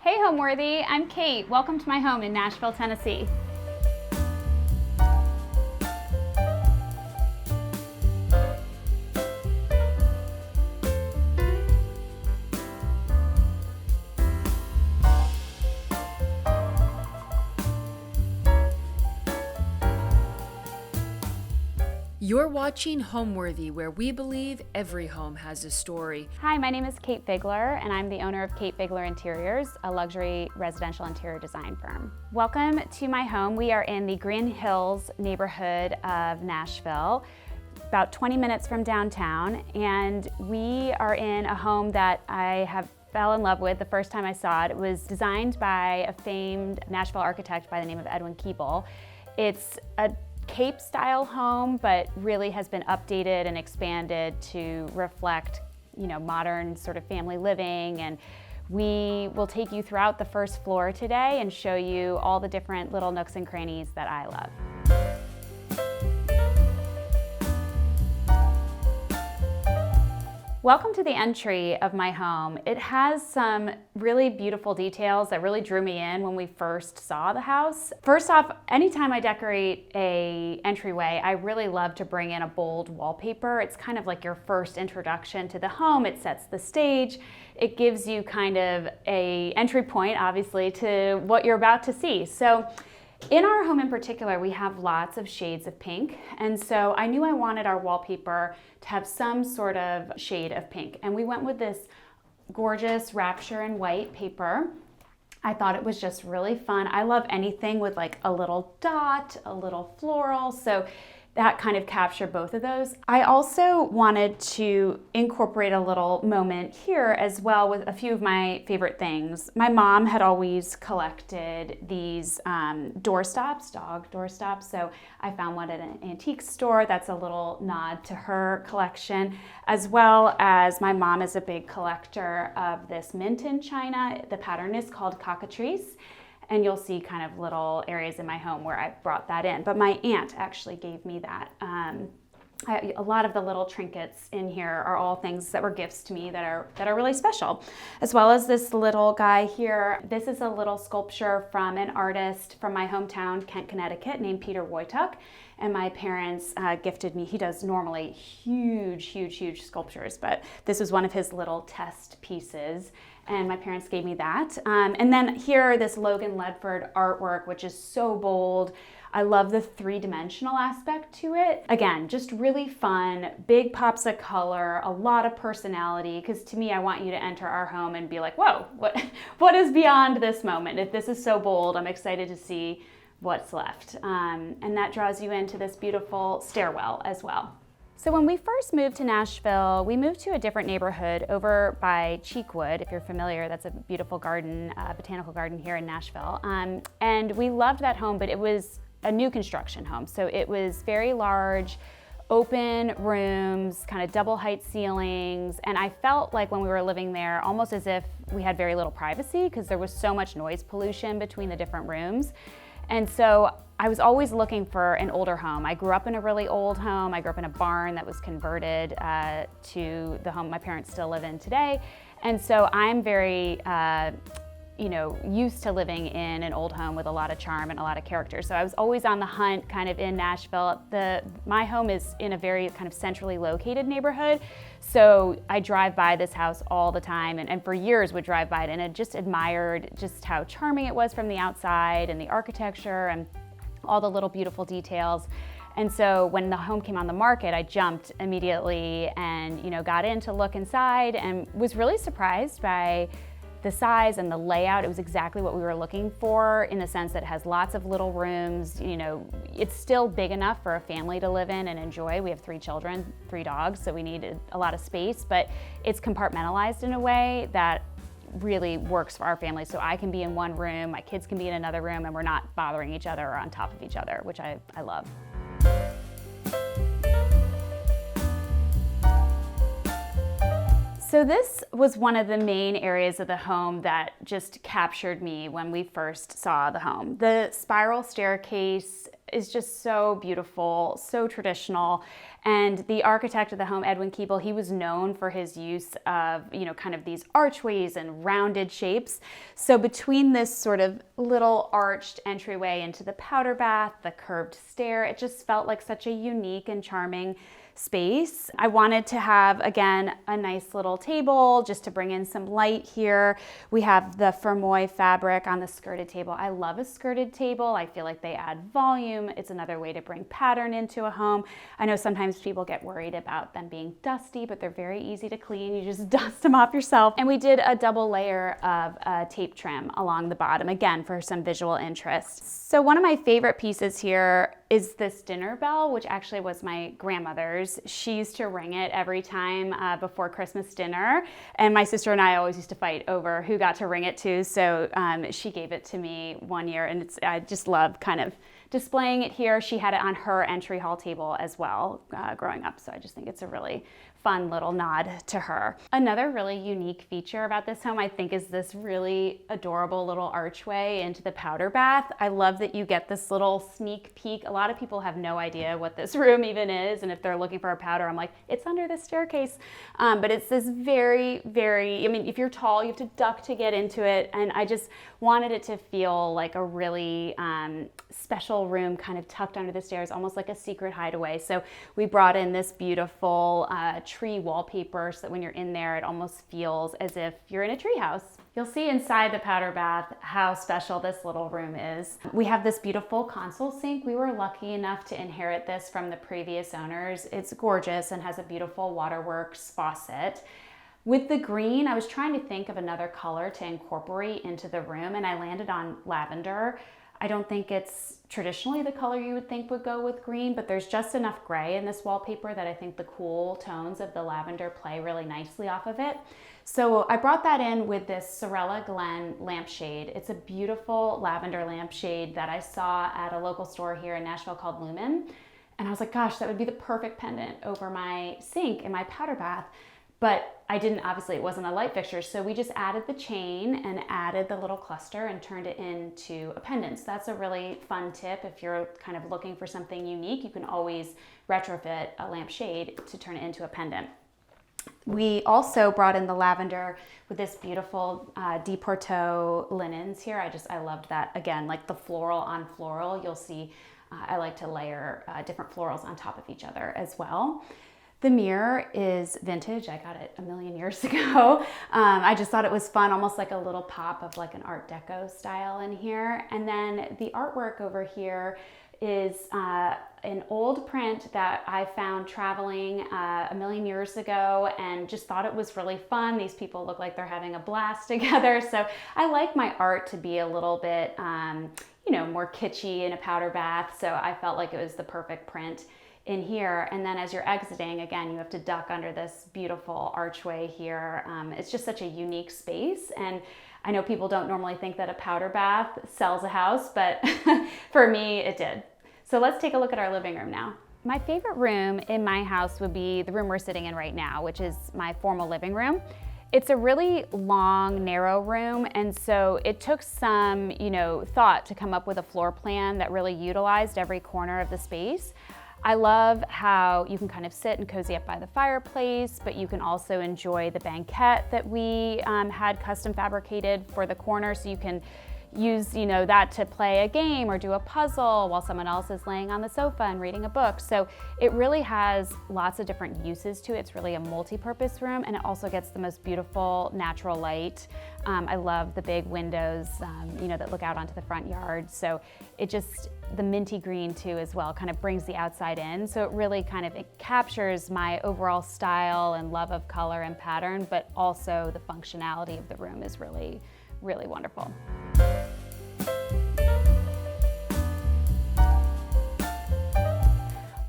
Hey Homeworthy, I'm Kate. Welcome to my home in Nashville, Tennessee. You're watching Homeworthy, where we believe every home has a story. Hi, my name is Kate Figler, and I'm the owner of Kate Figler Interiors, a luxury residential interior design firm. Welcome to my home. We are in the Green Hills neighborhood of Nashville, about 20 minutes from downtown, and we are in a home that I fell in love with the first time I saw it. It was designed by a famed Nashville architect by the name of Edwin Keeble. It's a Cape style home, but really has been updated and expanded to reflect, modern sort of family living. And we will take you throughout the first floor today and show you all the different little nooks and crannies that I love. Welcome to the entry of my home. It has some really beautiful details that really drew me in when we first saw the house. First off, anytime I decorate a entryway, I really love to bring in a bold wallpaper. It's kind of like your first introduction to the home. It sets the stage. It gives you kind of a entry point, obviously, to what you're about to see. So in our home in particular, we have lots of shades of pink, and so I knew I wanted our wallpaper to have some sort of shade of pink, and we went with this gorgeous Rapture in white paper. I thought it was just really fun. I love anything with like a little dot, a little floral, so that kind of captured both of those. I also wanted to incorporate a little moment here as well with a few of my favorite things. My mom had always collected these doorstops, dog doorstops, so I found one at an antique store. That's a little nod to her collection, as well as my mom is a big collector of this Minton china. The pattern is called cockatrice. And you'll see kind of little areas in my home where I brought that in. But my aunt actually gave me that. A lot of the little trinkets in here are all things that were gifts to me that are really special. As well as this little guy here. This is a little sculpture from an artist from my hometown, Kent, Connecticut, named Peter Wojtuk. And my parents gifted me. He does normally huge sculptures, but this was one of his little test pieces. And my parents gave me that. And then here, this Logan Ledford artwork, which is so bold. I love the three-dimensional aspect to it. Again, just really fun, big pops of color, a lot of personality, because to me, I want you to enter our home and be like, whoa, what is beyond this moment? If this is so bold, I'm excited to see what's left. And that draws you into this beautiful stairwell as well. So when we first moved to Nashville, we moved to a different neighborhood over by Cheekwood. If you're familiar, that's a beautiful garden, botanical garden here in Nashville. And we loved that home, but it was a new construction home. So it was very large, open rooms, kind of double height ceilings. And I felt like when we were living there, almost as if we had very little privacy because there was so much noise pollution between the different rooms. And so I was always looking for an older home. I grew up in a really old home. I grew up in a barn that was converted to the home my parents still live in today. And so I'm very used to living in an old home with a lot of charm and a lot of character. So I was always on the hunt kind of in Nashville. My home is in a very kind of centrally located neighborhood. So I drive by this house all the time and for years would drive by it and I just admired just how charming it was from the outside and the architecture and all the little beautiful details. And so when the home came on the market, I jumped immediately and got in to look inside and was really surprised by the size and the layout. It was exactly what we were looking for in the sense that it has lots of little rooms. It's still big enough for a family to live in and enjoy. We have 3 children, 3 dogs, so we needed a lot of space, but it's compartmentalized in a way that really works for our family. So I can be in one room, my kids can be in another room, and we're not bothering each other or on top of each other, which I love. So this was one of the main areas of the home that just captured me when we first saw the home. The spiral staircase is just so beautiful, so traditional. And the architect of the home, Edwin Keeble, he was known for his use of, kind of these archways and rounded shapes. So between this sort of little arched entryway into the powder bath, the curved stair, it just felt like such a unique and charming space. I wanted to have, again, a nice little table just to bring in some light here. We have the Fermoy fabric on the skirted table. I love a skirted table. I feel like they add volume. It's another way to bring pattern into a home. I know sometimes people get worried about them being dusty, but they're very easy to clean. You just dust them off yourself. And we did a double layer of tape trim along the bottom, again, for some visual interest. So one of my favorite pieces here is this dinner bell, which actually was my grandmother's. She used to ring it every time before Christmas dinner, and my sister and I always used to fight over who got to ring it to, so she gave it to me one year, and I just love kind of displaying it here. She had it on her entry hall table as well growing up, so I just think it's a really fun little nod to her. Another really unique feature about this home, I think, is this really adorable little archway into the powder bath. I love that you get this little sneak peek. A lot of people have no idea what this room even is, and if they're looking for a powder, I'm like, it's under the staircase. But it's this very, very, if you're tall, you have to duck to get into it, and I just wanted it to feel like a really special room kind of tucked under the stairs, almost like a secret hideaway. So we brought in this beautiful tree wallpaper so that when you're in there, it almost feels as if you're in a tree house. You'll see inside the powder bath how special this little room is. We have this beautiful console sink. We were lucky enough to inherit this from the previous owners. It's gorgeous and has a beautiful waterworks faucet. With the green, I was trying to think of another color to incorporate into the room, and I landed on lavender. I don't think it's traditionally the color you would think would go with green, but there's just enough gray in this wallpaper that I think the cool tones of the lavender play really nicely off of it. So I brought that in with this Sorella Glen lampshade. It's a beautiful lavender lampshade that I saw at a local store here in Nashville called Lumen. And I was like, gosh, that would be the perfect pendant over my sink in my powder bath. But obviously it wasn't a light fixture, so we just added the chain and added the little cluster and turned it into a pendant. So that's a really fun tip. If you're kind of looking for something unique, you can always retrofit a lampshade to turn it into a pendant. We also brought in the lavender with this beautiful Deporto linens here. I loved that. Again, like the floral on floral, you'll see I like to layer different florals on top of each other as well. The mirror is vintage. I got it a million years ago. I just thought it was fun, almost like a little pop of like an Art Deco style in here. And then the artwork over here is an old print that I found traveling a million years ago and just thought it was really fun. These people look like they're having a blast together. So I like my art to be a little bit, more kitschy in a powder bath. So I felt like it was the perfect print in here. And then as you're exiting, again, you have to duck under this beautiful archway here. It's just such a unique space. And I know people don't normally think that a powder bath sells a house, but for me, it did. So let's take a look at our living room now. My favorite room in my house would be the room we're sitting in right now, which is my formal living room. It's a really long, narrow room, and so it took some, thought to come up with a floor plan that really utilized every corner of the space. I love how you can kind of sit and cozy up by the fireplace, but you can also enjoy the banquette that we had custom fabricated for the corner, so you can use that to play a game or do a puzzle while someone else is laying on the sofa and reading a book. So it really has lots of different uses to it. It's really a multi-purpose room, and it also gets the most beautiful natural light. I love the big windows that look out onto the front yard. So the minty green too as well kind of brings the outside in. So it really it captures my overall style and love of color and pattern, but also the functionality of the room is really, really wonderful.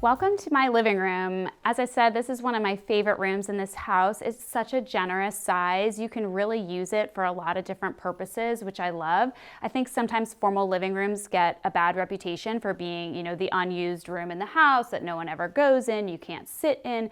Welcome to my living room. As I said, this is one of my favorite rooms in this house. It's such a generous size. You can really use it for a lot of different purposes, which I love. I think sometimes formal living rooms get a bad reputation for being, the unused room in the house that no one ever goes in, you can't sit in.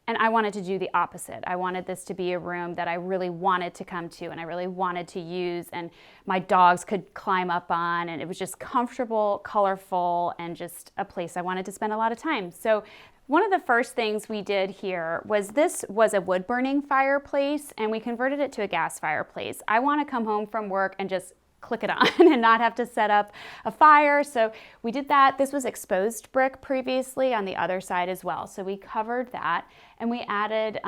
And I wanted to do the opposite. I wanted this to be a room that I really wanted to come to and I really wanted to use, and my dogs could climb up on, and it was just comfortable, colorful, and just a place I wanted to spend a lot of time. So one of the first things we did here was, this was a wood burning fireplace and we converted it to a gas fireplace. I want to come home from work and just click it on and not have to set up a fire. So we did that. This was exposed brick previously on the other side as well. So we covered that and we added,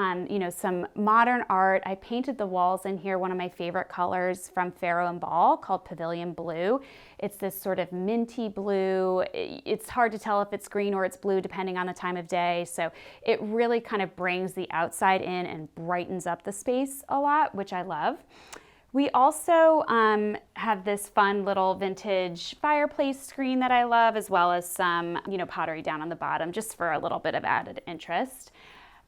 some modern art. I painted the walls in here one of my favorite colors from Faro and Ball called Pavilion Blue. It's this sort of minty blue. It's hard to tell if it's green or it's blue depending on the time of day. So it really kind of brings the outside in and brightens up the space a lot, which I love. We also have this fun little vintage fireplace screen that I love, as well as some, pottery down on the bottom, just for a little bit of added interest.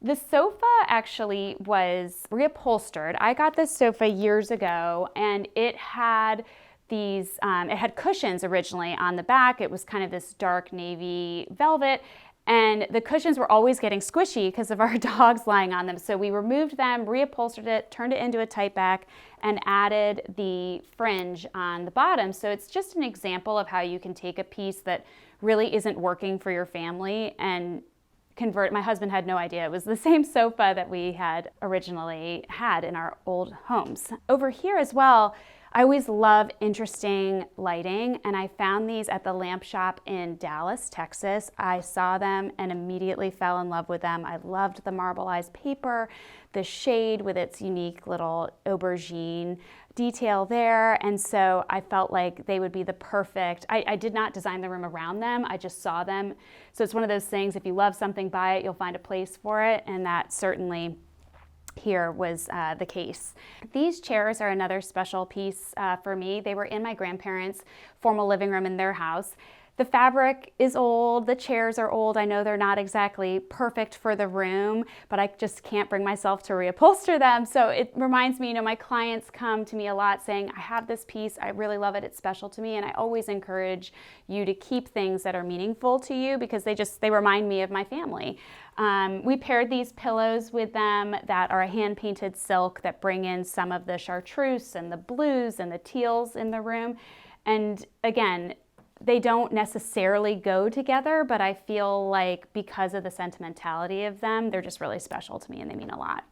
The sofa actually was reupholstered. I got this sofa years ago, and it had it had cushions originally on the back. It was kind of this dark navy velvet. And the cushions were always getting squishy because of our dogs lying on them. So we removed them, reupholstered it, turned it into a tight back, and added the fringe on the bottom. So it's just an example of how you can take a piece that really isn't working for your family and convert. My husband had no idea it was the same sofa that we had originally had in our old homes. Over here as well, I always love interesting lighting, and I found these at the lamp shop in Dallas, Texas. I saw them and immediately fell in love with them. I loved the marbleized paper, the shade with its unique little aubergine detail there, and so I felt like they would be the perfect, I did not design the room around them, I just saw them. So it's one of those things, if you love something, buy it, you'll find a place for it, and that certainly here was the case. These chairs are another special piece for me. They were in my grandparents' formal living room in their house. The fabric is old, the chairs are old. I know they're not exactly perfect for the room, but I just can't bring myself to reupholster them. So it reminds me, my clients come to me a lot saying, I have this piece, I really love it, it's special to me. And I always encourage you to keep things that are meaningful to you because they remind me of my family. We paired these pillows with them that are a hand-painted silk that bring in some of the chartreuse and the blues and the teals in the room. And again, they don't necessarily go together, but I feel like because of the sentimentality of them, they're just really special to me and they mean a lot.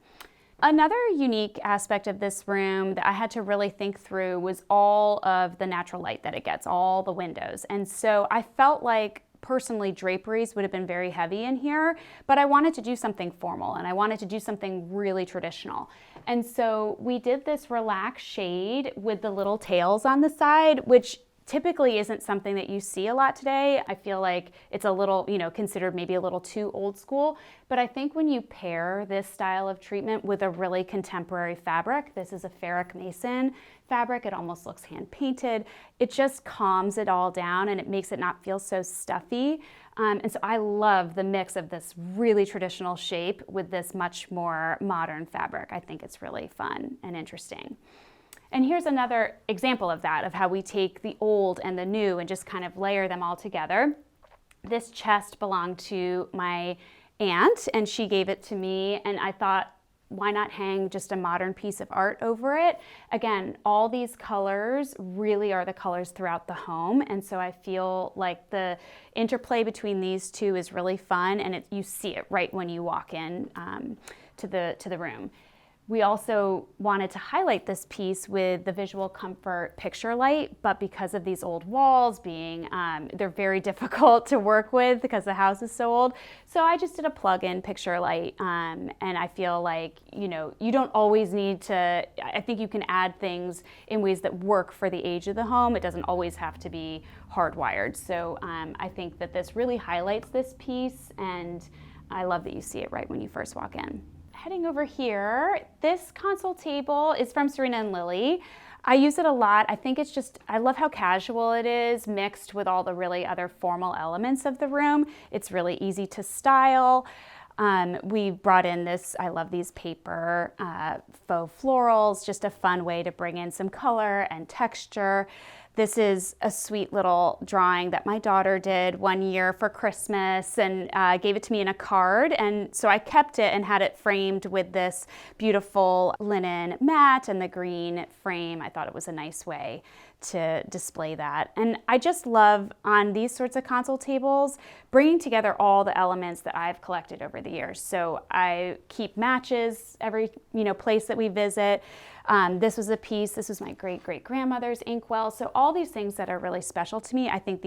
Another unique aspect of this room that I had to really think through was all of the natural light that it gets, all the windows. And so I felt like personally draperies would have been very heavy in here, but I wanted to do something formal and I wanted to do something really traditional. And so we did this relaxed shade with the little tails on the side, which typically isn't something that you see a lot today. I feel like it's a little, considered maybe a little too old school, but I think when you pair this style of treatment with a really contemporary fabric, this is a ferric mason fabric, it almost looks hand painted, it just calms it all down and it makes it not feel so stuffy. And so I love the mix of this really traditional shape with this much more modern fabric. I think it's really fun and interesting. And here's another example of that, of how we take the old and the new and just kind of layer them all together. This chest belonged to my aunt and she gave it to me, and I thought, why not hang just a modern piece of art over it? Again, all these colors really are the colors throughout the home, and so I feel like the interplay between these two is really fun, and you see it right when you walk in to the room. We also wanted to highlight this piece with the visual comfort picture light, but because of these old walls being, they're very difficult to work with because the house is so old. So I just did a plug-in picture light, and I feel like, you don't always need to, I think you can add things in ways that work for the age of the home. It doesn't always have to be hardwired. So I think that this really highlights this piece, and I love that you see it right when you first walk in. Heading over here, this console table is from Serena and Lily. I use it a lot. I think I love how casual it is mixed with all the really other formal elements of the room. It's really easy to style. We brought in this, I love these paper faux florals, just a fun way to bring in some color and texture. This is a sweet little drawing that my daughter did one year for Christmas and gave it to me in a card. And so I kept it and had it framed with this beautiful linen mat and the green frame. I thought it was a nice way to display that. And I just love on these sorts of console tables bringing together all the elements that I've collected over the years. So I keep matches every place that we visit. This was a piece, this was my great-great-grandmother's inkwell. So all these things that are really special to me, I think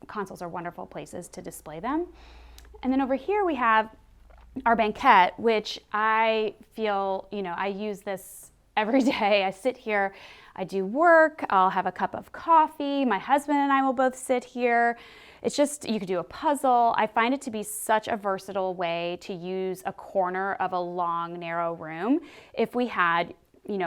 consoles are wonderful places to display them. And then over here we have our banquette, which I feel, I use this every day. I sit here, I do work, I'll have a cup of coffee, my husband and I will both sit here. It's just, you could do a puzzle. I find it to be such a versatile way to use a corner of a long, narrow room. If we had,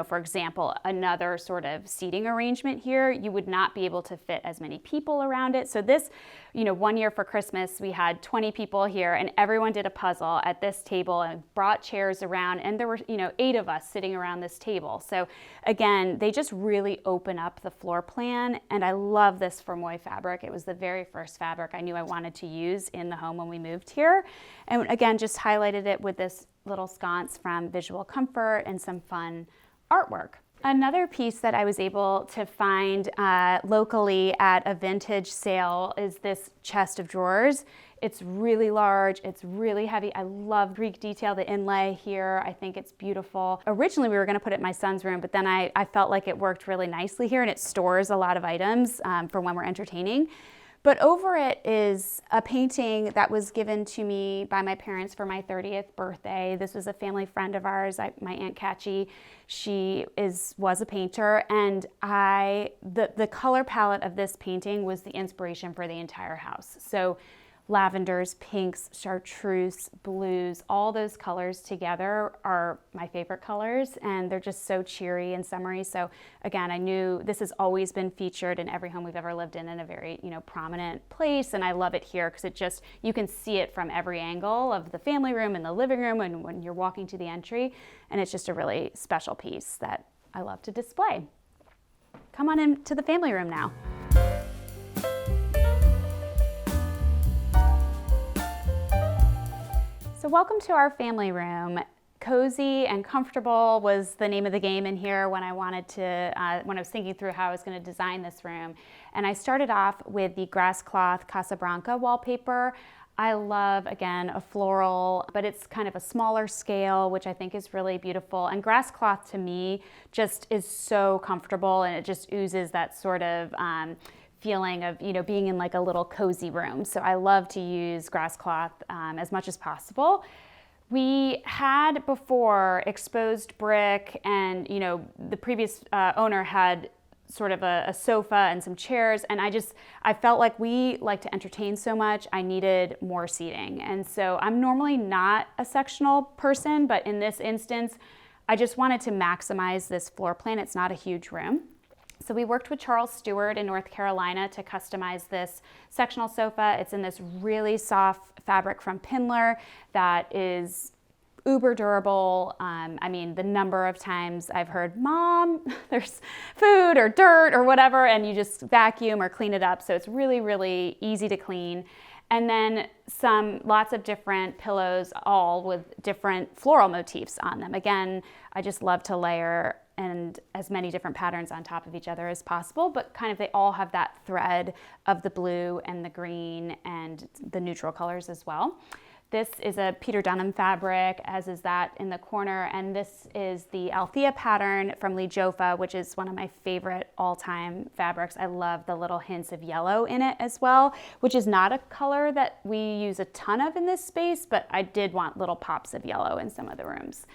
for example, another sort of seating arrangement here, you would not be able to fit as many people around it. So this, one year for Christmas, we had 20 people here and everyone did a puzzle at this table and brought chairs around, and there were, 8 of us sitting around this table. So again, they just really open up the floor plan, and I love this Entryway fabric. It was the very first fabric I knew I wanted to use in the home when we moved here. And again, just highlighted it with this little sconce from Visual Comfort and some fun artwork. Another piece that I was able to find locally at a vintage sale is this chest of drawers. It's really large, it's really heavy. I love Greek detail, the inlay here. I think it's beautiful. Originally we were gonna put it in my son's room, but then I felt like it worked really nicely here, and it stores a lot of items for when we're entertaining. But over it is a painting that was given to me by my parents for my 30th birthday. This was a family friend of ours, my Aunt Catchy. She was a painter, and the color palette of this painting was the inspiration for the entire house. So lavenders, pinks, chartreuse, blues, all those colors together are my favorite colors, and they're just so cheery and summery. So again, I knew this has always been featured in every home we've ever lived in a very, prominent place, and I love it here because you can see it from every angle of the family room and the living room and when you're walking to the entry, and it's just a really special piece that I love to display. Come on into the family room now. So welcome to our family room. Cozy and comfortable was the name of the game in here when I wanted to, when I was thinking through how I was going to design this room. And I started off with the grass cloth Casablanca wallpaper. I love, again, a floral, but it's kind of a smaller scale, which I think is really beautiful. And grass cloth to me just is so comfortable, and it just oozes that sort of feeling of being in like a little cozy room. So I love to use grass cloth as much as possible. We had before exposed brick, and the previous owner had sort of a sofa and some chairs, and I felt like we like to entertain so much, I needed more seating. And so I'm normally not a sectional person, but in this instance I just wanted to maximize this floor plan. It's not a huge room. So we worked with Charles Stewart in North Carolina to customize this sectional sofa. It's in this really soft fabric from Pindler that is uber durable. I mean, the number of times I've heard, "Mom, there's food or dirt or whatever," and you just vacuum or clean it up. So it's really, really easy to clean. And then lots of different pillows, all with different floral motifs on them. Again, I just love to layer and as many different patterns on top of each other as possible, but kind of they all have that thread of the blue and the green and the neutral colors as well. This is a Peter Dunham fabric, as is that in the corner, and this is the Althea pattern from Lee Joffa, which is one of my favorite all-time fabrics. I love the little hints of yellow in it as well, which is not a color that we use a ton of in this space, but I did want little pops of yellow in some of the rooms.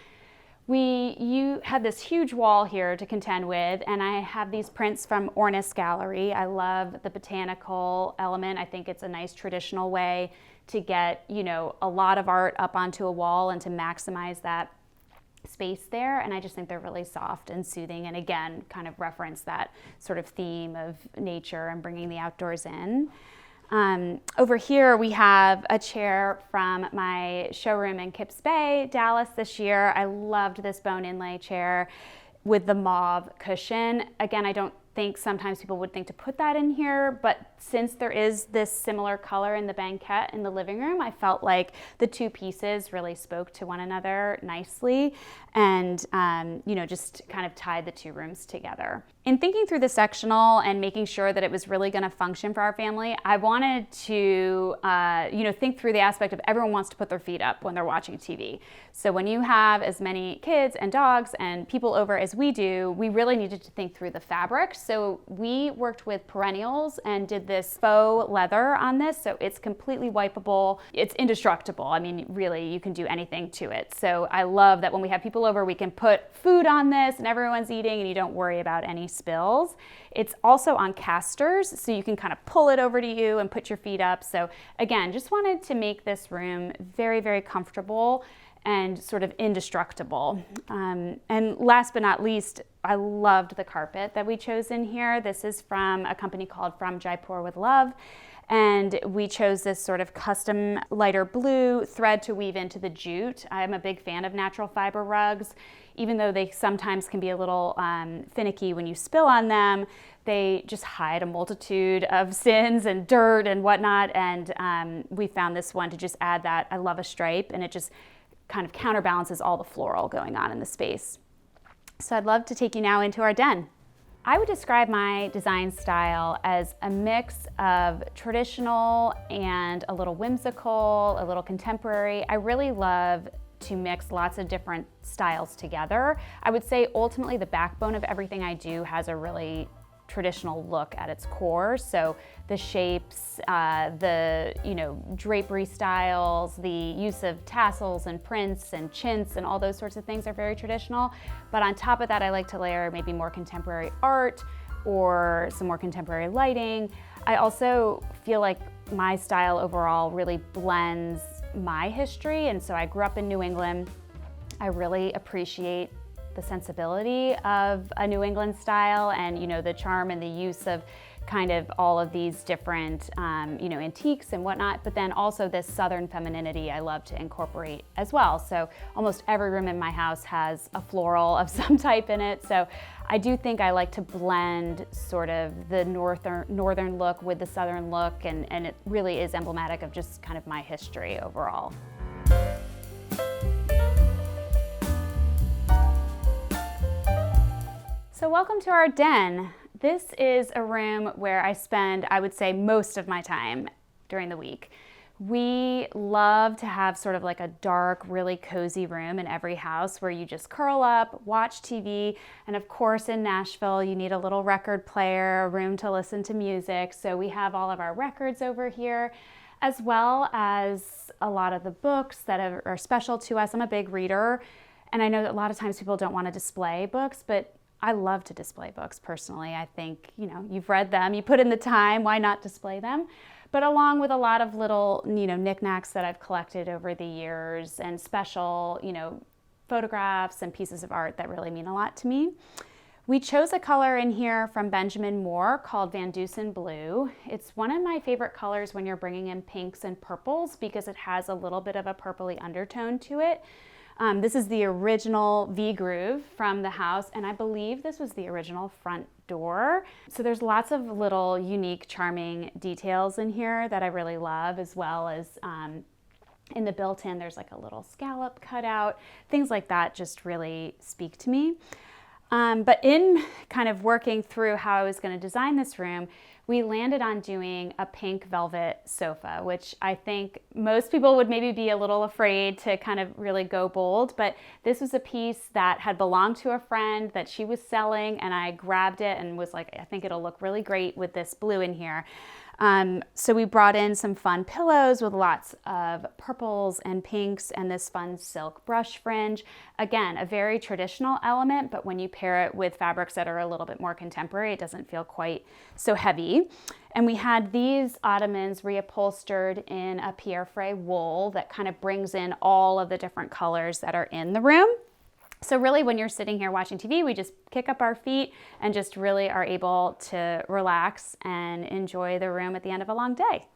You had this huge wall here to contend with, and I have these prints from Ornis Gallery. I love the botanical element. I think it's a nice traditional way to get, a lot of art up onto a wall and to maximize that space there. And I just think they're really soft and soothing, and again, kind of reference that sort of theme of nature and bringing the outdoors in. Over here we have a chair from my showroom in Kips Bay, Dallas this year. I loved this bone inlay chair with the mauve cushion. Again, I don't think sometimes people would think to put that in here, but since there is this similar color in the banquette in the living room, I felt like the two pieces really spoke to one another nicely and, just kind of tied the two rooms together. In thinking through the sectional and making sure that it was really going to function for our family, I wanted to, think through the aspect of everyone wants to put their feet up when they're watching TV. So when you have as many kids and dogs and people over as we do, we really needed to think through the fabric. So we worked with perennials and did this faux leather on this. So it's completely wipeable. It's indestructible. I mean, really, you can do anything to it. So I love that when we have people over, we can put food on this and everyone's eating and you don't worry about any spills. It's also on casters, so you can kind of pull it over to you and put your feet up. So again, just wanted to make this room very, very comfortable and sort of indestructible. And last but not least, I loved the carpet that we chose in here. This is from a company called From Jaipur with Love. And we chose this sort of custom lighter blue thread to weave into the jute. I'm a big fan of natural fiber rugs. Even though they sometimes can be a little finicky when you spill on them, they just hide a multitude of sins and dirt and whatnot. And we found this one to just add that. I love a stripe, and it just kind of counterbalances all the floral going on in the space. So I'd love to take you now into our den. I would describe my design style as a mix of traditional and a little whimsical, a little contemporary. I really love to mix lots of different styles together. I would say ultimately the backbone of everything I do has a really traditional look at its core. So the shapes, the drapery styles, the use of tassels and prints and chintz and all those sorts of things are very traditional. But on top of that, I like to layer maybe more contemporary art or some more contemporary lighting. I also feel like my style overall really blends my history, and so I grew up in New England. I really appreciate the sensibility of a New England style and the charm and the use of kind of all of these different antiques and whatnot, but then also this Southern femininity I love to incorporate as well. So almost every room in my house has a floral of some type in it. So I do think I like to blend sort of the northern look with the Southern look, and it really is emblematic of just kind of my history overall. So welcome to our den. This is a room where I spend, I would say, most of my time during the week. We love to have sort of like a dark, really cozy room in every house where you just curl up, watch TV, and of course in Nashville you need a little record player, a room to listen to music. So we have all of our records over here, as well as a lot of the books that are special to us. I'm a big reader, and I know that a lot of times people don't want to display books, but I love to display books personally. I think, you've read them, you put in the time, why not display them? But along with a lot of little, knickknacks that I've collected over the years and special, photographs and pieces of art that really mean a lot to me. We chose a color in here from Benjamin Moore called Van Dusen Blue. It's one of my favorite colors when you're bringing in pinks and purples because it has a little bit of a purpley undertone to it. This is the original V-groove from the house, and I believe this was the original front door. So there's lots of little unique, charming details in here that I really love, as well as in the built-in, there's like a little scallop cutout. Things like that just really speak to me. But in kind of working through how I was going to design this room, we landed on doing a pink velvet sofa, which I think most people would maybe be a little afraid to kind of really go bold, but this was a piece that had belonged to a friend that she was selling, and I grabbed it and was like, I think it'll look really great with this blue in here. So we brought in some fun pillows with lots of purples and pinks and this fun silk brush fringe. Again, a very traditional element, but when you pair it with fabrics that are a little bit more contemporary, it doesn't feel quite so heavy. And we had these ottomans reupholstered in a Pierre Fray wool that kind of brings in all of the different colors that are in the room. So really when you're sitting here watching TV, we just kick up our feet and just really are able to relax and enjoy the room at the end of a long day.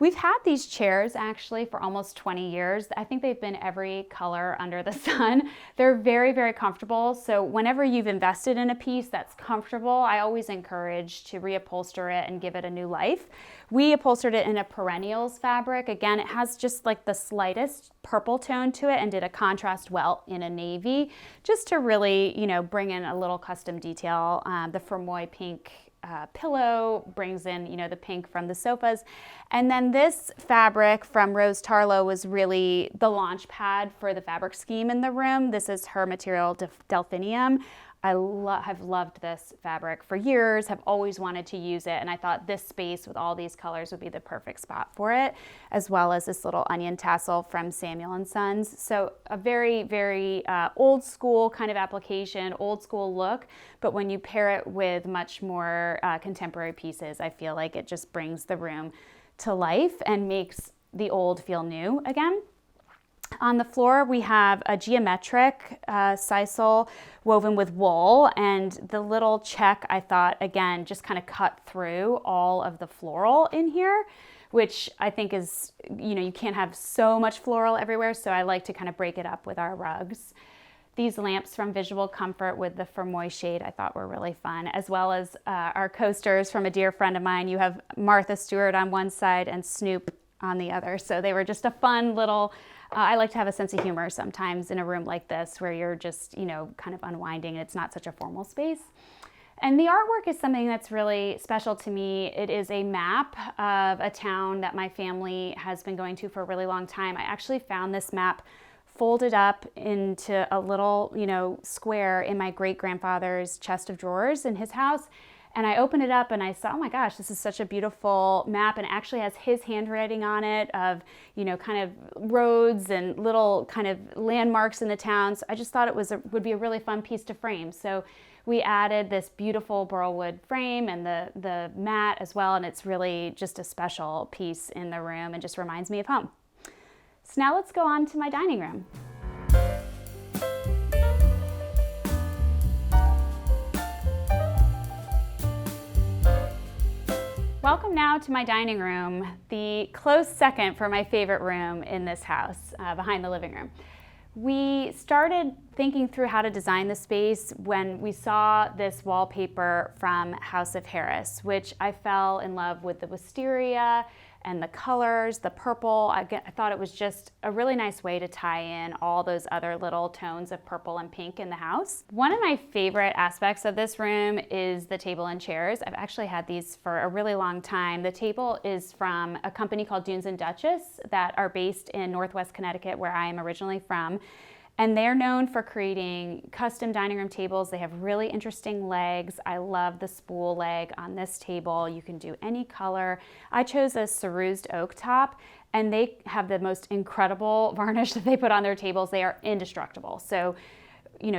We've had these chairs actually for almost 20 years. I think they've been every color under the sun. They're very, very comfortable. So whenever you've invested in a piece that's comfortable, I always encourage to reupholster it and give it a new life. We upholstered it in a perennials fabric. Again, it has just like the slightest purple tone to it and did a contrast welt in a navy just to really, bring in a little custom detail. The Fermoy pink pillow brings in, the pink from the sofas. And then this fabric from Rose Tarlow was really the launch pad for the fabric scheme in the room. This is her material, Delphinium. I have loved this fabric for years, have always wanted to use it, and I thought this space with all these colors would be the perfect spot for it, as well as this little onion tassel from Samuel & Sons. So a very, very old school kind of application, old school look, but when you pair it with much more contemporary pieces, I feel like it just brings the room to life and makes the old feel new again. On the floor, we have a geometric sisal woven with wool, and the little check, I thought, again, just kind of cut through all of the floral in here, which I think is, you can't have so much floral everywhere, so I like to kind of break it up with our rugs. These lamps from Visual Comfort with the Fermoy shade I thought were really fun, as well as our coasters from a dear friend of mine. You have Martha Stewart on one side and Snoop on the other, so they were just a fun little I like to have a sense of humor sometimes in a room like this where you're just, kind of unwinding and it's not such a formal space. And the artwork is something that's really special to me. It is a map of a town that my family has been going to for a really long time. I actually found this map folded up into a little, square in my great-grandfather's chest of drawers in his house. And I opened it up and I saw, oh my gosh, this is such a beautiful map, and it actually has his handwriting on it of, kind of roads and little kind of landmarks in the town. So I just thought it would be a really fun piece to frame. So we added this beautiful burlwood frame and the mat as well, and it's really just a special piece in the room and just reminds me of home. So now let's go on to my dining room. Welcome now to my dining room, the close second for my favorite room in this house, behind the living room. We started thinking through how to design the space when we saw this wallpaper from House of Harris, which I fell in love with the wisteria and the colors, the purple. I thought it was just a really nice way to tie in all those other little tones of purple and pink in the house. One of my favorite aspects of this room is the table and chairs. I've actually had these for a really long time. The table is from a company called Dunes and Duchess that are based in Northwest Connecticut, where I am originally from. And they're known for creating custom dining room tables. They have really interesting legs. I love the spool leg on this table. You can do any color. I chose a cerused oak top, and they have the most incredible varnish that they put on their tables. They are indestructible. So,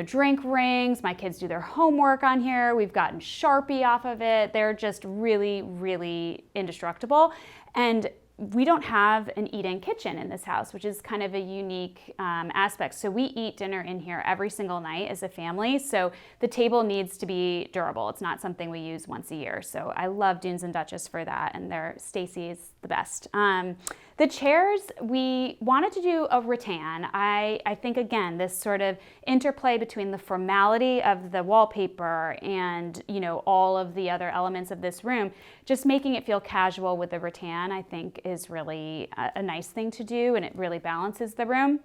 drink rings, my kids do their homework on here. We've gotten Sharpie off of it. They're just really, really indestructible. And we don't have an eat-in kitchen in this house, which is kind of a unique aspect. So we eat dinner in here every single night as a family. So the table needs to be durable. It's not something we use once a year. So I love Dunes and Duchess for that, and Stacy's the best. The chairs, we wanted to do a rattan. I think, again, this sort of interplay between the formality of the wallpaper and, all of the other elements of this room, just making it feel casual with the rattan, I think is really a nice thing to do, and it really balances the room.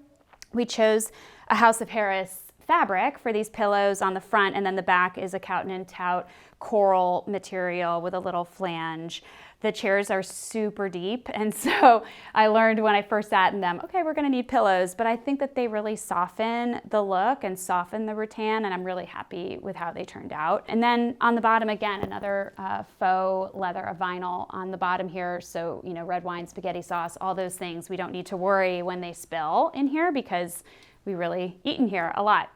We chose a House of Harris fabric for these pillows on the front, and then the back is a Cowton and Tout coral material with a little flange. The chairs are super deep, and so I learned when I first sat in them, okay, we're gonna need pillows, but I think that they really soften the look and soften the rattan, and I'm really happy with how they turned out. And then on the bottom, again, another faux leather, a vinyl on the bottom here, so red wine, spaghetti sauce, all those things, we don't need to worry when they spill in here because we really eat in here a lot.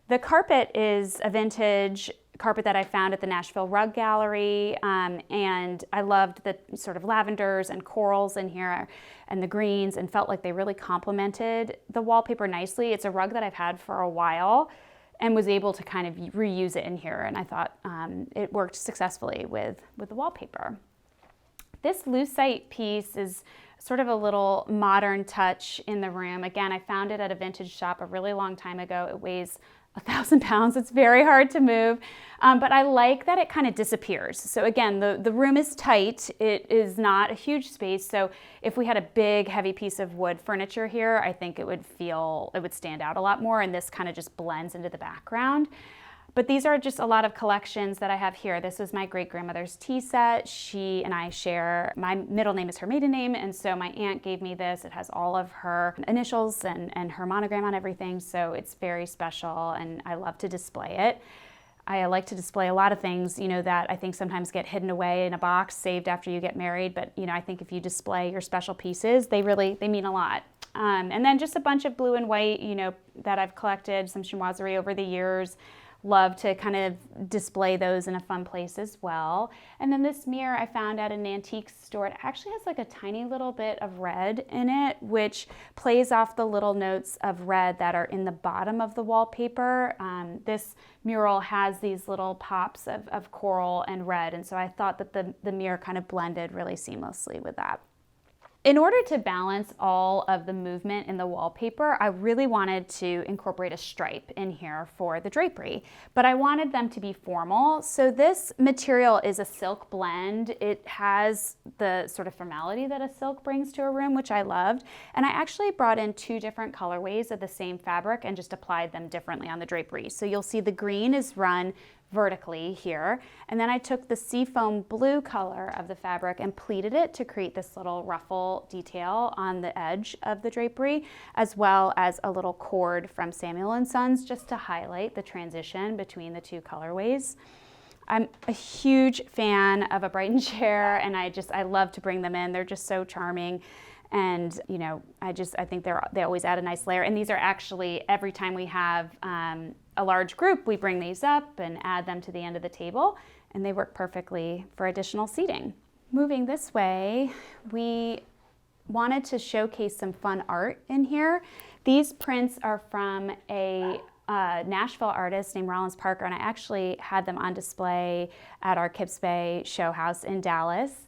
The carpet is a vintage carpet that I found at the Nashville Rug Gallery, and I loved the sort of lavenders and corals in here and the greens, and felt like they really complemented the wallpaper nicely. It's a rug that I've had for a while and was able to kind of reuse it in here, and I thought it worked successfully with the wallpaper. This lucite piece is sort of a little modern touch in the room. Again, I found it at a vintage shop a really long time ago. It weighs 1,000 pounds. It's very hard to move, but I like that it kind of disappears. So again, the room is tight. It is not a huge space. So if we had a big, heavy piece of wood furniture here, I think it would stand out a lot more, and this kind of just blends into the background. But these are just a lot of collections that I have here. This was my great-grandmother's tea set. She and I share, my middle name is her maiden name, and so my aunt gave me this. It has all of her initials and her monogram on everything, so it's very special, and I love to display it. I like to display a lot of things, that I think sometimes get hidden away in a box, saved after you get married, but I think if you display your special pieces, they mean a lot. And then just a bunch of blue and white, that I've collected, some chinoiserie over the years. Love to kind of display those in a fun place as well. And then this mirror I found at an antique store. It actually has like a tiny little bit of red in it, which plays off the little notes of red that are in the bottom of the wallpaper. This mural has these little pops of coral and red, and so I thought that the mirror kind of blended really seamlessly with that. In order to balance all of the movement in the wallpaper, I really wanted to incorporate a stripe in here for the drapery, but I wanted them to be formal. So this material is a silk blend. It has the sort of formality that a silk brings to a room, which I loved. And I actually brought in 2 different colorways of the same fabric and just applied them differently on the drapery. So you'll see the green is run vertically here, and then I took the seafoam blue color of the fabric and pleated it to create this little ruffle detail on the edge of the drapery, as well as a little cord from Samuel & Sons just to highlight the transition between the 2 colorways. I'm a huge fan of a Brighton chair, and I love to bring them in. They're just so charming. And I think they always add a nice layer. And these are actually, every time we have a large group, we bring these up and add them to the end of the table, and they work perfectly for additional seating. Moving this way, we wanted to showcase some fun art in here. These prints are from a Nashville artist named Rollins Parker, and I actually had them on display at our Kips Bay show house in Dallas.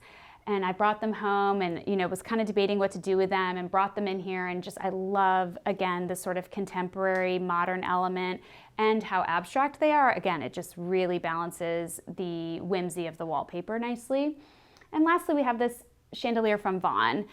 And I brought them home and, was kind of debating what to do with them and brought them in here. And I love, again, the sort of contemporary modern element and how abstract they are. Again, it just really balances the whimsy of the wallpaper nicely. And lastly, we have this chandelier from Vaughn.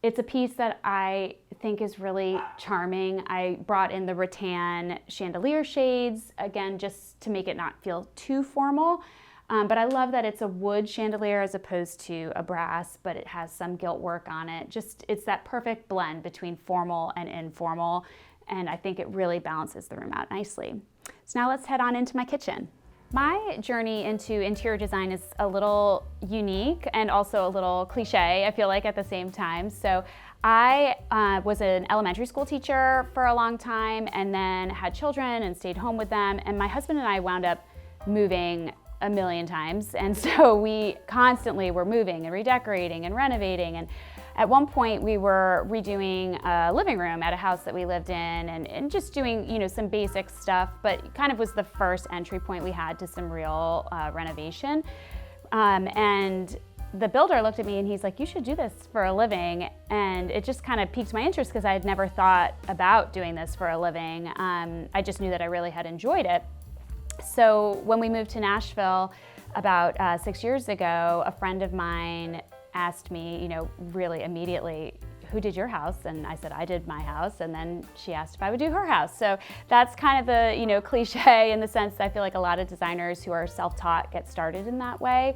It's a piece that I think is really charming. I brought in the rattan chandelier shades, again, just to make it not feel too formal. But I love that it's a wood chandelier as opposed to a brass, but it has some gilt work on it. It's that perfect blend between formal and informal, and I think it really balances the room out nicely. So now let's head on into my kitchen. My journey into interior design is a little unique and also a little cliche, I feel like, at the same time. So I was an elementary school teacher for a long time and then had children and stayed home with them, and my husband and I wound up moving a million times, and so we constantly were moving and redecorating and renovating, and at one point we were redoing a living room at a house that we lived in and just doing some basic stuff, but it kind of was the first entry point we had to some real renovation. And the builder looked at me and he's like, "You should do this for a living," and it just kind of piqued my interest because I had never thought about doing this for a living. I just knew that I really had enjoyed it. So when we moved to Nashville about 6 years ago, a friend of mine asked me, really immediately, "Who did your house?" And I said, "I did my house." And then she asked if I would do her house. So that's kind of the, cliche in the sense that I feel like a lot of designers who are self-taught get started in that way.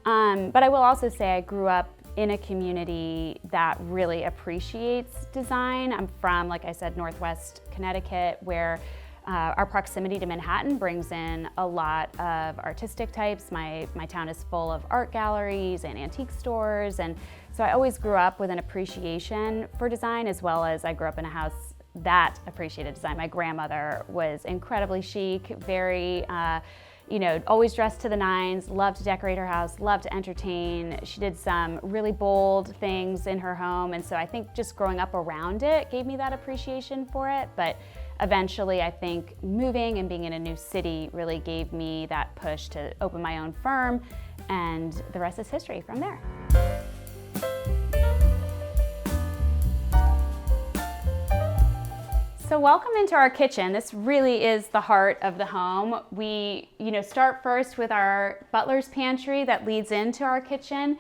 But I will also say I grew up in a community that really appreciates design. I'm from, like I said, Northwest Connecticut, where our proximity to Manhattan brings in a lot of artistic types. My town is full of art galleries and antique stores, and so I always grew up with an appreciation for design, as well as I grew up in a house that appreciated design. My grandmother was incredibly chic, very, always dressed to the nines, loved to decorate her house, loved to entertain. She did some really bold things in her home, and so I think just growing up around it gave me that appreciation for it. But eventually, I think moving and being in a new city really gave me that push to open my own firm, and the rest is history from there. So welcome into our kitchen. This really is the heart of the home. We, start first with our Butler's pantry that leads into our kitchen.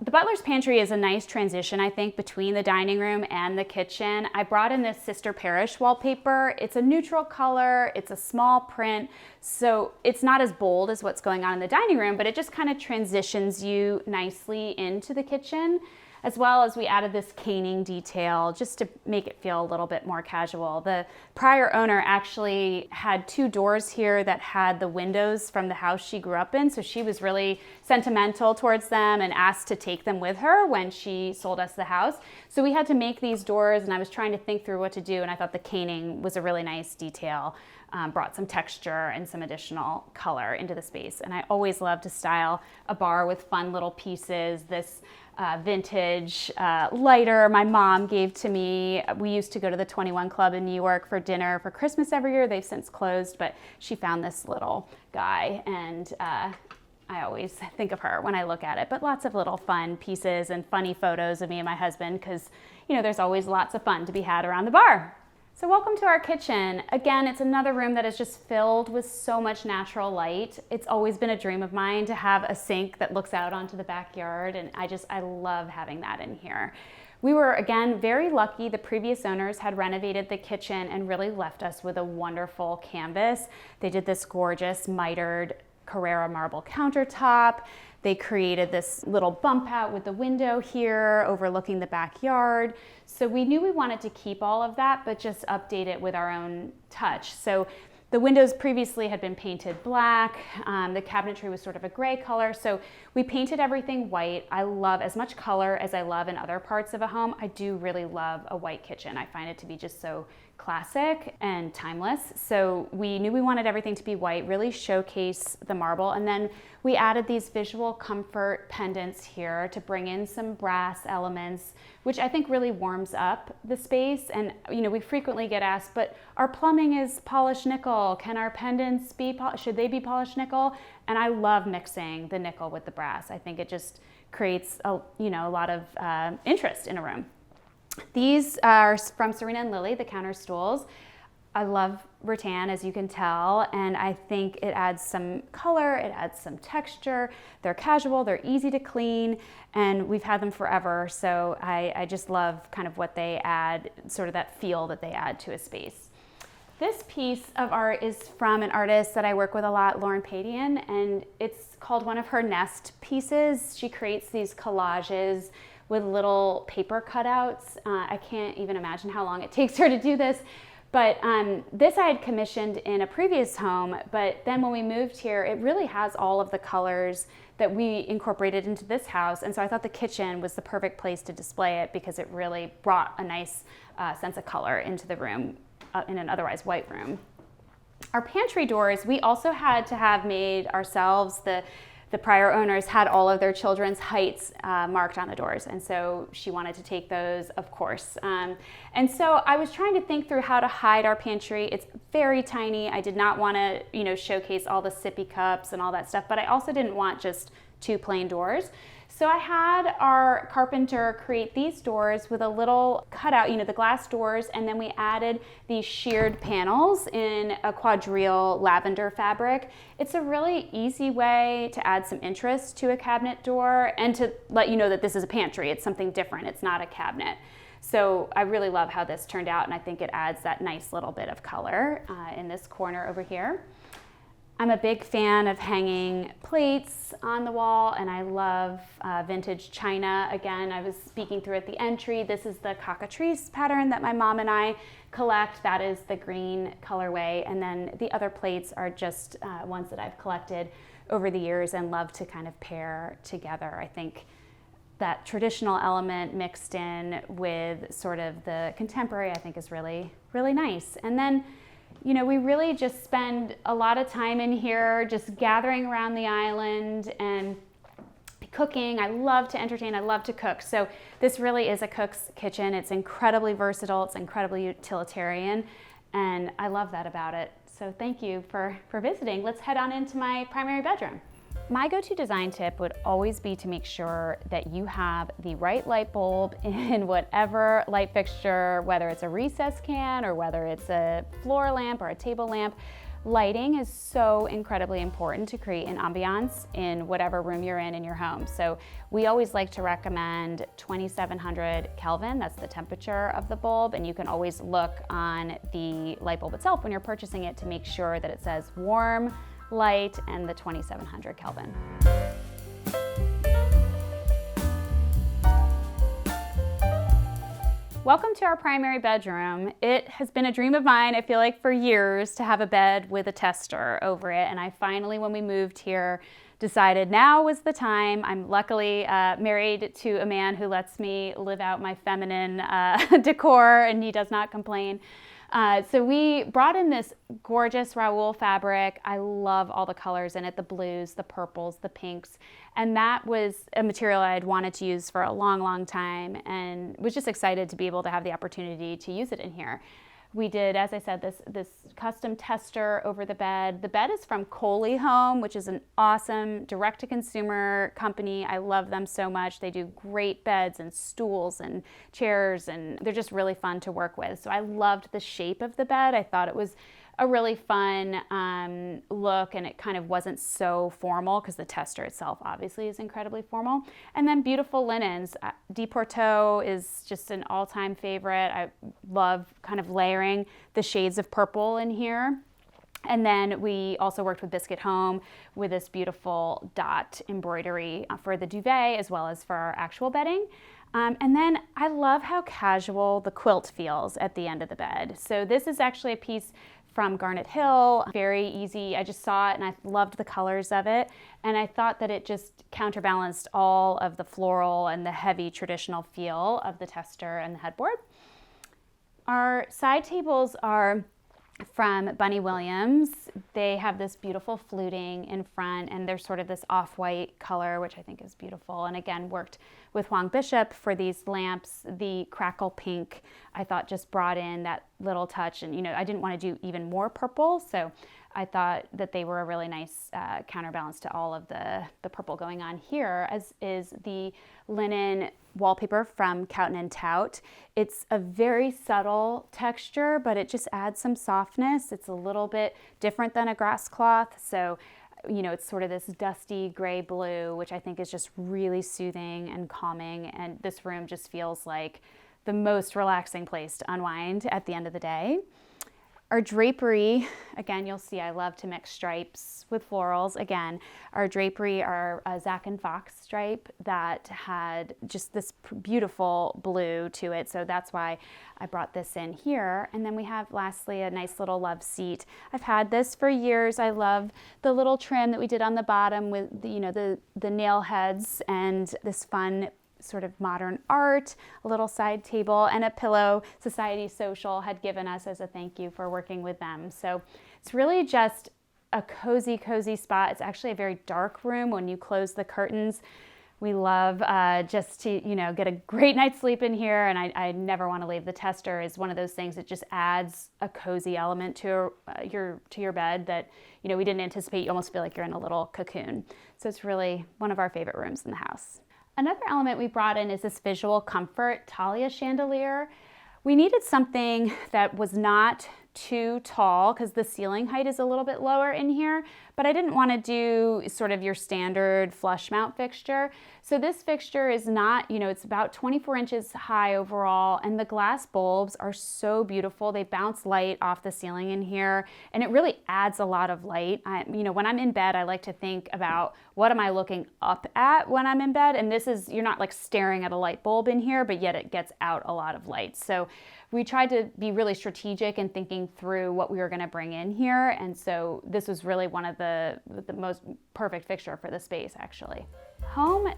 The Butler's pantry is a nice transition, I think, between the dining room and the kitchen. I brought in this Sister Parish wallpaper. It's a neutral color, it's a small print, so it's not as bold as what's going on in the dining room, but it just kind of transitions you nicely into the kitchen. As well as we added this caning detail just to make it feel a little bit more casual. The prior owner actually had 2 doors here that had the windows from the house she grew up in, so she was really sentimental towards them and asked to take them with her when she sold us the house. So we had to make these doors, and I was trying to think through what to do, and I thought the caning was a really nice detail. Brought some texture and some additional color into the space. And I always love to style a bar with fun little pieces. This vintage lighter my mom gave to me. We used to go to the 21 Club in New York for dinner for Christmas every year. They've since closed, but she found this little guy, and I always think of her when I look at it. But lots of little fun pieces and funny photos of me and my husband, because there's always lots of fun to be had around the bar. So welcome to our kitchen. Again, it's another room that is just filled with so much natural light. It's always been a dream of mine to have a sink that looks out onto the backyard, and I love having that in here. We were, again, very lucky. The previous owners had renovated the kitchen and really left us with a wonderful canvas. They did this gorgeous mitered Carrara marble countertop. They created this little bump out with the window here overlooking the backyard. So we knew we wanted to keep all of that, but just update it with our own touch. So the windows previously had been painted black. The cabinetry was sort of a gray color. So we painted everything white. I love as much color as I love in other parts of a home. I do really love a white kitchen. I find it to be just so classic and timeless. So we knew we wanted everything to be white, really showcase the marble. And then we added these visual comfort pendants here to bring in some brass elements, which I think really warms up the space. And we frequently get asked, but our plumbing is polished nickel. Can our pendants should they be polished nickel? And I love mixing the nickel with the brass. I think it just creates a lot of interest in a room. These are from Serena and Lily, the counter stools. I love rattan, as you can tell, and I think it adds some color, it adds some texture. They're casual, they're easy to clean, and we've had them forever, so I just love kind of what they add, sort of that feel that they add to a space. This piece of art is from an artist that I work with a lot, Lauren Padian, and it's called one of her nest pieces. She creates these collages with little paper cutouts. I can't even imagine how long it takes her to do this. But this I had commissioned in a previous home, but then when we moved here, it really has all of the colors that we incorporated into this house. And so I thought the kitchen was the perfect place to display it because it really brought a nice sense of color into the room in an otherwise white room. Our pantry doors, we also had to have made ourselves. The prior owners had all of their children's heights marked on the doors, and so she wanted to take those, of course. And so I was trying to think through how to hide our pantry. It's very tiny. I did not want to, showcase all the sippy cups and all that stuff, but I also didn't want just 2 plain doors. So I had our carpenter create these doors with a little cutout, the glass doors, and then we added these sheared panels in a quadrille lavender fabric. It's a really easy way to add some interest to a cabinet door and to let you know that this is a pantry. It's something different. It's not a cabinet. So I really love how this turned out, and I think it adds that nice little bit of color in this corner over here. I'm a big fan of hanging plates on the wall, and I love vintage china. Again, I was speaking through at the entry. This is the cockatrice pattern that my mom and I collect. That is the green colorway, and then the other plates are just ones that I've collected over the years and love to kind of pair together. I think that traditional element mixed in with sort of the contemporary, I think is really, really nice. And then we really just spend a lot of time in here just gathering around the island and cooking. I love to entertain, I love to cook. So this really is a cook's kitchen. It's incredibly versatile, it's incredibly utilitarian, and I love that about it. So thank you for visiting. Let's head on into my primary bedroom. My go-to design tip would always be to make sure that you have the right light bulb in whatever light fixture, whether it's a recess can or whether it's a floor lamp or a table lamp. Lighting is so incredibly important to create an ambiance in whatever room you're in your home. So we always like to recommend 2700 Kelvin, that's the temperature of the bulb, and you can always look on the light bulb itself when you're purchasing it to make sure that it says warm, light, and the 2700 Kelvin. Welcome to our primary bedroom. It has been a dream of mine, I feel like, for years to have a bed with a tester over it, and I finally, when we moved here, decided now was the time. I'm luckily married to a man who lets me live out my feminine decor, and he does not complain. So we brought in this gorgeous Raoul fabric. I love all the colors in it, the blues, the purples, the pinks. And that was a material I had wanted to use for a long, long time and was just excited to be able to have the opportunity to use it in here. We did, as I said, this custom tester over the bed. The bed is from Coley Home, which is an awesome direct-to-consumer company. I love them so much. They do great beds and stools and chairs, and they're just really fun to work with. So I loved the shape of the bed. I thought it was a really fun look, and it kind of wasn't so formal because the tester itself obviously is incredibly formal. And then beautiful linens. Deporteau is just an all-time favorite. I love kind of layering the shades of purple in here. And then we also worked with Biscuit Home with this beautiful dot embroidery for the duvet as well as for our actual bedding. And then I love how casual the quilt feels at the end of the bed. So this is actually a piece from Garnet Hill, very easy. I just saw it and I loved the colors of it. And I thought that it just counterbalanced all of the floral and the heavy traditional feel of the tester and the headboard. Our side tables are from Bunny Williams. They have this beautiful fluting in front, and they're sort of this off-white color, which I think is beautiful. And again, worked with Huang Bishop for these lamps. The crackle pink, I thought, just brought in that little touch. And I didn't want to do even more purple, so I thought that they were a really nice counterbalance to all of the purple going on here, as is the linen wallpaper from Cowton & Tout. It's a very subtle texture, but it just adds some softness. It's a little bit different than a grass cloth, so it's sort of this dusty gray blue, which I think is just really soothing and calming, and this room just feels like the most relaxing place to unwind at the end of the day. Our drapery, again, you'll see I love to mix stripes with florals. Again, our drapery are a Zac and Fox stripe that had just this beautiful blue to it, so that's why I brought this in here. And then we have, lastly, a nice little love seat. I've had this for years. I love the little trim that we did on the bottom with the nail heads and this fun sort of modern art, a little side table, and a pillow Society Social had given us as a thank you for working with them. So it's really just a cozy, cozy spot. It's actually a very dark room when you close the curtains. We love just to, get a great night's sleep in here, and I never want to leave. The tester is one of those things that just adds a cozy element to your bed that, we didn't anticipate. You almost feel like you're in a little cocoon. So it's really one of our favorite rooms in the house. Another element we brought in is this visual comfort Talia chandelier. We needed something that was not too tall because the ceiling height is a little bit lower in here, but I didn't want to do sort of your standard flush mount fixture. So this fixture is not, it's about 24 inches high overall, and the glass bulbs are so beautiful. They bounce light off the ceiling in here, and it really adds a lot of light. When I'm in bed, I like to think about what am I looking up at when I'm in bed, and you're not like staring at a light bulb in here, but yet it gets out a lot of light. So we tried to be really strategic in thinking through what we were going to bring in here, and so this was really one of the most perfect fixture for the space, actually. Home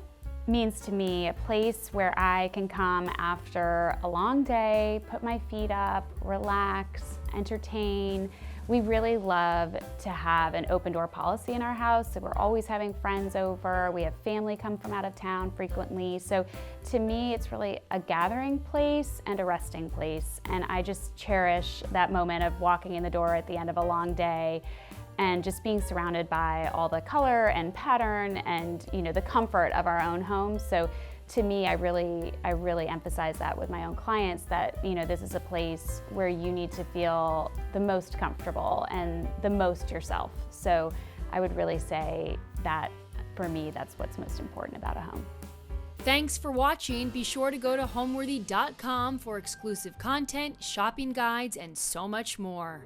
means to me a place where I can come after a long day, put my feet up, relax, entertain. We really love to have an open door policy in our house, so we're always having friends over. We have family come from out of town frequently. So to me, it's really a gathering place and a resting place. And I just cherish that moment of walking in the door at the end of a long day and just being surrounded by all the color and pattern and, you know, the comfort of our own home. So to me, I really emphasize that with my own clients, that, you know, this is a place where you need to feel the most comfortable and the most yourself. So I would really say that for me, that's what's most important about a home. Thanks for watching. Be sure to go to homeworthy.com for exclusive content, shopping guides, and so much more.